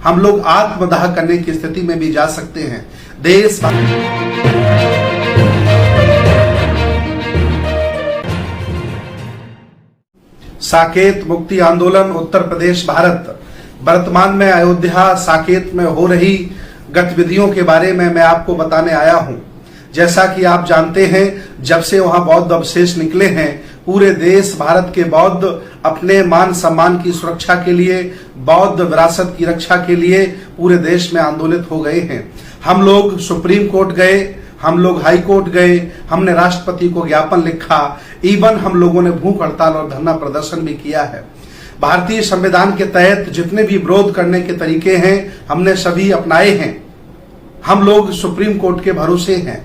हम लोग आत्मदाह करने की स्थिति में भी जा सकते हैं। देश साकेत मुक्ति आंदोलन उत्तर प्रदेश भारत वर्तमान में अयोध्या साकेत में हो रही गतिविधियों के बारे में मैं आपको बताने आया हूं। जैसा कि आप जानते हैं, जब से वहां बौद्ध अवशेष निकले हैं, पूरे देश भारत के बौद्ध अपने मान सम्मान की सुरक्षा के लिए, बौद्ध विरासत की रक्षा के लिए पूरे देश में आंदोलित हो गए हैं। हम लोग सुप्रीम कोर्ट गए, हम लोग हाई कोर्ट गए, हमने राष्ट्रपति को ज्ञापन लिखा, इवन हम लोगों ने भूख हड़ताल और धरना प्रदर्शन भी किया है। भारतीय संविधान के तहत जितने भी विरोध करने के तरीके हैं, हमने सभी अपनाए हैं। हम लोग सुप्रीम कोर्ट के भरोसे हैं।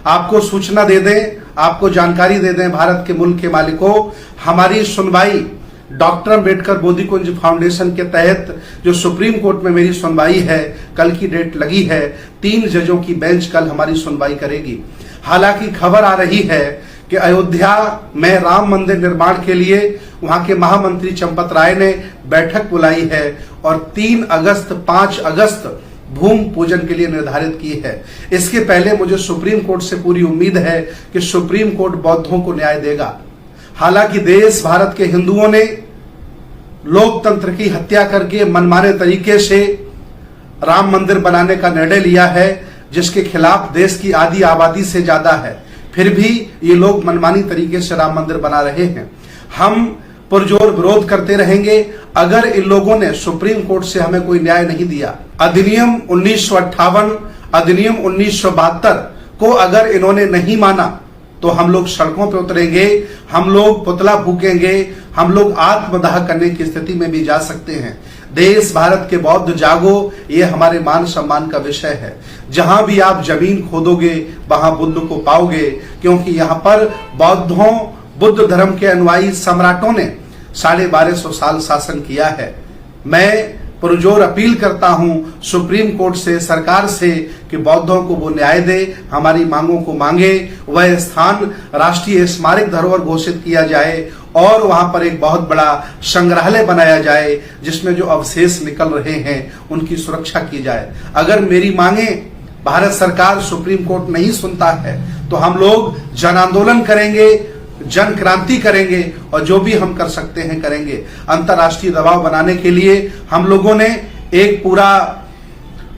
आपको सूचना दे दें, आपको जानकारी दे दें, भारत के मुल्क के मालिकों, हमारी सुनवाई डॉक्टर अम्बेडकर बोधिकुंज फाउंडेशन के तहत जो सुप्रीम कोर्ट में मेरी सुनवाई है, कल की डेट लगी है। 3 जजों की बेंच कल हमारी सुनवाई करेगी। हालांकि खबर आ रही है कि अयोध्या में राम मंदिर निर्माण के लिए वहां के महामंत्री चंपत राय ने बैठक बुलाई है और 3 अगस्त 5 अगस्त भूमि पूजन के लिए निर्धारित की है। इसके पहले मुझे सुप्रीम कोर्ट से पूरी उम्मीद है कि सुप्रीम कोर्ट बौद्धों को न्याय देगा। हालांकि देश भारत के हिंदुओं ने लोकतंत्र की हत्या करके मनमाने तरीके से राम मंदिर बनाने का निर्णय लिया है, जिसके खिलाफ देश की आधी आबादी से ज्यादा है। फिर भी ये लोग मनमानी तरीके से राम मंदिर बना रहे हैं। हम पुरजोर विरोध करते रहेंगे अगर इन लोगों ने सुप्रीम कोर्ट से हमें कोई न्याय नहीं दिया। अधिनियम 1958, अधिनियम 1972 को अगर इन्होंने नहीं माना तो हम लोग सड़कों पे उतरेंगे, हम लोग पुतला फूकेंगे, हम लोग आत्मदाह करने की स्थिति में भी जा सकते हैं। देश भारत के बौद्ध जागो, ये हमारे मान सम्मान का विषय है। जहां भी आप जमीन खोदोगे वहां बुद्ध को पाओगे, क्योंकि यहाँ पर बौद्धों, बुद्ध धर्म के अनुयायी सम्राटों ने 1250 साल शासन किया है। मैं पुरजोर अपील करता हूं सुप्रीम कोर्ट से, सरकार से कि बौद्धों को वो न्याय दे, हमारी मांगों को मांगे, वह स्थान राष्ट्रीय स्मारक धरोहर घोषित किया जाए और वहां पर एक बहुत बड़ा संग्रहालय बनाया जाए जिसमें जो अवशेष निकल रहे हैं उनकी सुरक्षा की जाए। अगर मेरी मांगे भारत सरकार, सुप्रीम कोर्ट नहीं सुनता है तो हम लोग जन आंदोलन करेंगे, जन क्रांति करेंगे और जो भी हम कर सकते हैं करेंगे। अंतर्राष्ट्रीय दबाव बनाने के लिए हम लोगों ने एक पूरा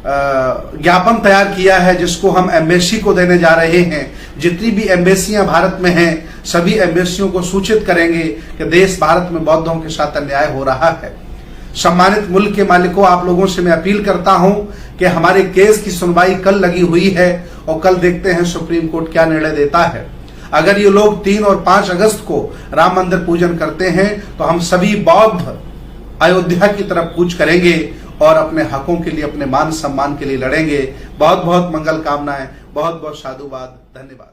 ज्ञापन तैयार किया है जिसको हम एम्बेसी को देने जा रहे हैं। जितनी भी एम्बेसियां भारत में हैं, सभी एम्बेसियों को सूचित करेंगे कि देश भारत में बौद्धों के साथ अन्याय हो रहा है। सम्मानित मुल्क के मालिकों, आप लोगों से मैं अपील करता हूं कि हमारे केस की सुनवाई कल लगी हुई है और कल देखते हैं सुप्रीम कोर्ट क्या निर्णय देता है। अगर ये लोग 3 और 5 अगस्त को राम मंदिर पूजन करते हैं तो हम सभी बौद्ध अयोध्या की तरफ कूच करेंगे और अपने हकों के लिए, अपने मान सम्मान के लिए लड़ेंगे। बहुत बहुत मंगल कामनाएं, बहुत बहुत साधुवाद, धन्यवाद।